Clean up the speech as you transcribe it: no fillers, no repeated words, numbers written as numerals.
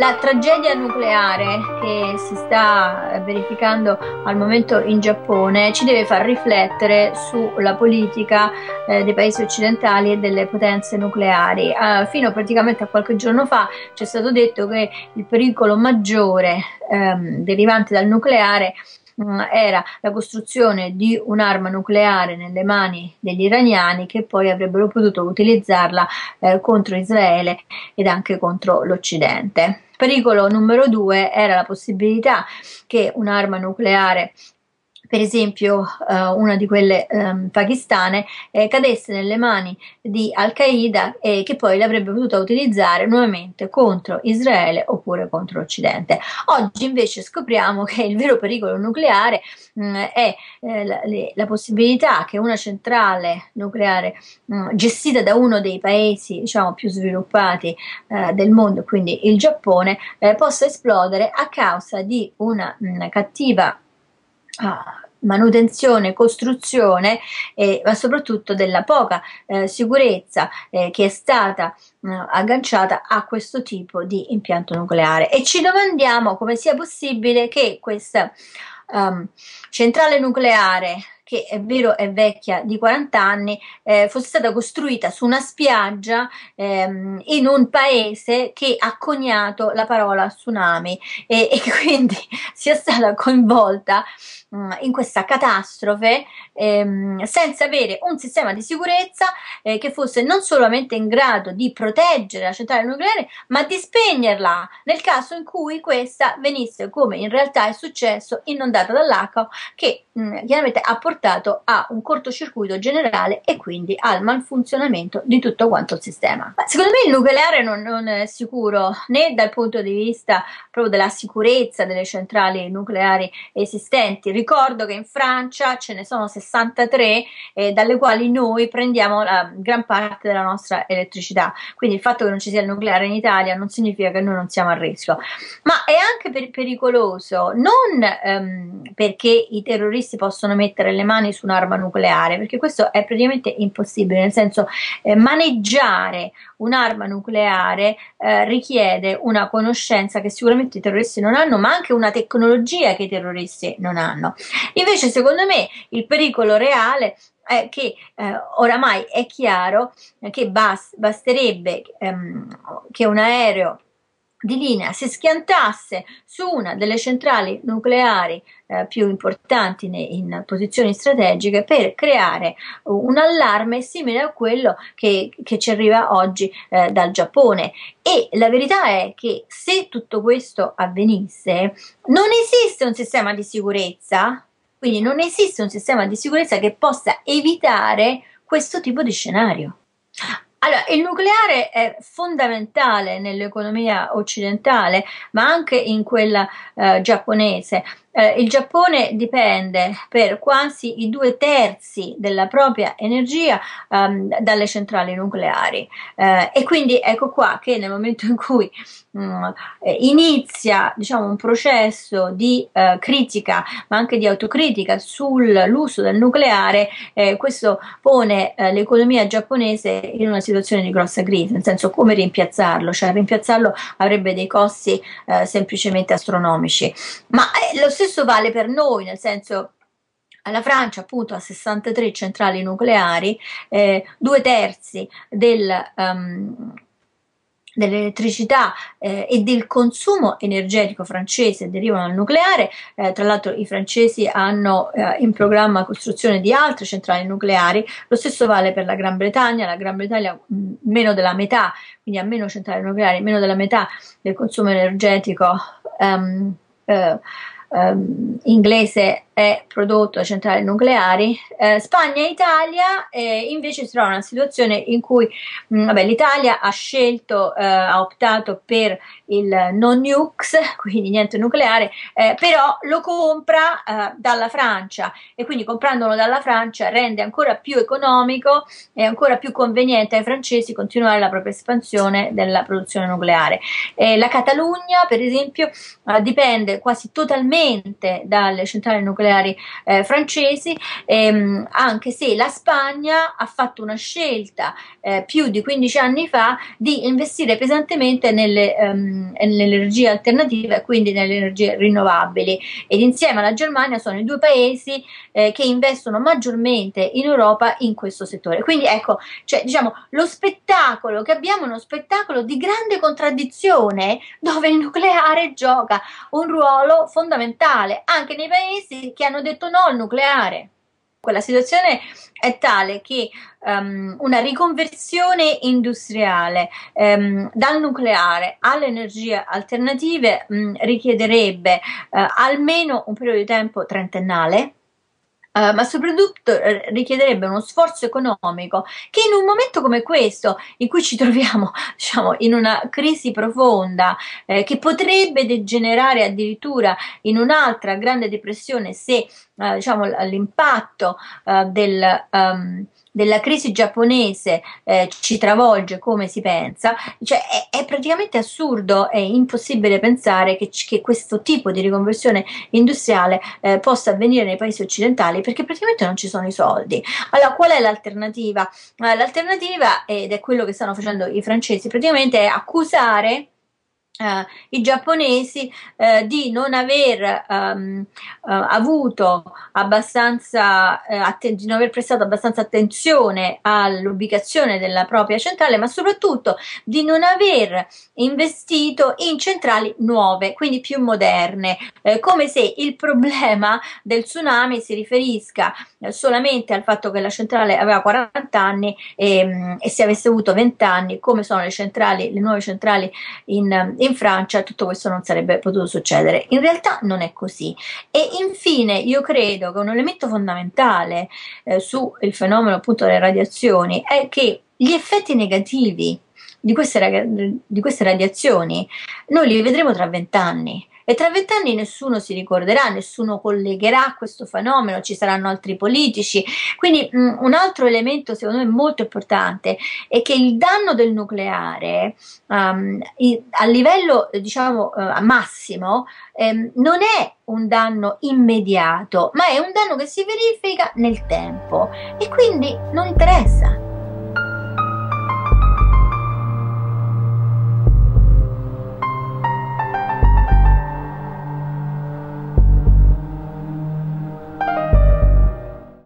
La tragedia nucleare che si sta verificando al momento in Giappone ci deve far riflettere sulla politica dei paesi occidentali e delle potenze nucleari. Fino praticamente a qualche giorno fa ci è stato detto che il pericolo maggiore derivante dal nucleare era la costruzione di un'arma nucleare nelle mani degli iraniani, che poi avrebbero potuto utilizzarla contro Israele ed anche contro l'Occidente. Pericolo numero 2 era la possibilità che un'arma nucleare, per esempio una di quelle pakistane, cadesse nelle mani di Al-Qaeda, che poi l'avrebbe potuta utilizzare nuovamente contro Israele oppure contro l'Occidente. Oggi invece scopriamo che il vero pericolo nucleare è la possibilità che una centrale nucleare gestita da uno dei paesi, diciamo, più sviluppati del mondo, quindi il Giappone, possa esplodere a causa di una cattiva manutenzione, costruzione, ma soprattutto della poca sicurezza che è stata agganciata a questo tipo di impianto nucleare. E ci domandiamo come sia possibile che questa centrale nucleare, che è vero è vecchia di 40 anni, fosse stata costruita su una spiaggia in un paese che ha coniato la parola tsunami e quindi sia stata coinvolta in questa catastrofe senza avere un sistema di sicurezza che fosse non solamente in grado di proteggere la centrale nucleare, ma di spegnerla nel caso in cui questa venisse, come in realtà è successo, inondata dall'acqua, che chiaramente ha portato a un cortocircuito generale e quindi al malfunzionamento di tutto quanto il sistema. Ma secondo me il nucleare non è sicuro né dal punto di vista proprio della sicurezza delle centrali nucleari esistenti. Ricordo che in Francia ce ne sono 63, dalle quali noi prendiamo la gran parte della nostra elettricità, quindi il fatto che non ci sia il nucleare in Italia non significa che noi non siamo a rischio, ma è anche pericoloso non perché i terroristi possono mettere le mani su un'arma nucleare, perché questo è praticamente impossibile, nel senso maneggiare un'arma nucleare richiede una conoscenza che sicuramente i terroristi non hanno, ma anche una tecnologia che i terroristi non hanno. Invece secondo me il pericolo reale è che oramai è chiaro che basterebbe che un aereo di linea si schiantasse su una delle centrali nucleari più importanti in posizioni strategiche per creare un allarme simile a quello che ci arriva oggi dal Giappone. E la verità è che se tutto questo avvenisse, non esiste un sistema di sicurezza, quindi non esiste un sistema di sicurezza che possa evitare questo tipo di scenario. Allora, il nucleare è fondamentale nell'economia occidentale, ma anche in quella giapponese. Il Giappone dipende per quasi i 2/3 della propria energia dalle centrali nucleari, e quindi ecco qua che nel momento in cui inizia, diciamo, un processo di critica, ma anche di autocritica sull'uso del nucleare, questo pone l'economia giapponese in una situazione di grossa crisi, nel senso, come rimpiazzarlo? Cioè, rimpiazzarlo avrebbe dei costi semplicemente astronomici, ma lo stesso vale per noi, nel senso, la Francia appunto ha 63 centrali nucleari, 2/3 dell'elettricità e del consumo energetico francese derivano dal nucleare. Tra l'altro i francesi hanno in programma la costruzione di altre centrali nucleari. Lo stesso vale per la Gran Bretagna meno della metà, quindi ha meno centrali nucleari, meno della metà del consumo energetico inglese è prodotto da centrali nucleari. Spagna e Italia invece si trovano in una situazione in cui l'Italia ha optato per il non nukes, quindi niente nucleare, però lo compra dalla Francia, e quindi comprandolo dalla Francia rende ancora più economico e ancora più conveniente ai francesi continuare la propria espansione della produzione nucleare. La Catalogna, per esempio, dipende quasi totalmente totalmente dalle centrali nucleari francesi, anche se la Spagna ha fatto una scelta più di 15 anni fa di investire pesantemente nelle energie alternative, quindi nelle energie rinnovabili, ed insieme alla Germania sono i due paesi che investono maggiormente in Europa in questo settore. Quindi ecco, cioè, diciamo, lo spettacolo che abbiamo è uno spettacolo di grande contraddizione, dove il nucleare gioca un ruolo fondamentale anche nei paesi che hanno detto no al nucleare. Quella situazione è tale che una riconversione industriale dal nucleare alle energie alternative richiederebbe almeno un periodo di tempo trentennale. Ma soprattutto richiederebbe uno sforzo economico che in un momento come questo, in cui ci troviamo, diciamo, in una crisi profonda, che potrebbe degenerare addirittura in un'altra grande depressione se diciamo, l'impatto della crisi giapponese ci travolge come si pensa, cioè è praticamente assurdo, è impossibile pensare che questo tipo di riconversione industriale possa avvenire nei paesi occidentali, perché praticamente non ci sono i soldi. Allora, qual è l'alternativa? L'alternativa, ed è quello che stanno facendo i francesi, praticamente è accusare i giapponesi di non aver avuto abbastanza di non aver prestato abbastanza attenzione all'ubicazione della propria centrale, ma soprattutto di non aver investito in centrali nuove, quindi più moderne, come se il problema del tsunami si riferisca solamente al fatto che la centrale aveva 40 anni e se avesse avuto 20 anni, come sono le nuove centrali in Francia, tutto questo non sarebbe potuto succedere. In realtà non è così. E infine io credo che un elemento fondamentale sul fenomeno appunto delle radiazioni è che gli effetti negativi di queste radiazioni noi li vedremo tra 20 anni. E tra 20 anni nessuno si ricorderà, nessuno collegherà questo fenomeno, ci saranno altri politici. Quindi un altro elemento secondo me molto importante è che il danno del nucleare a livello diciamo massimo non è un danno immediato, ma è un danno che si verifica nel tempo e quindi non interessa.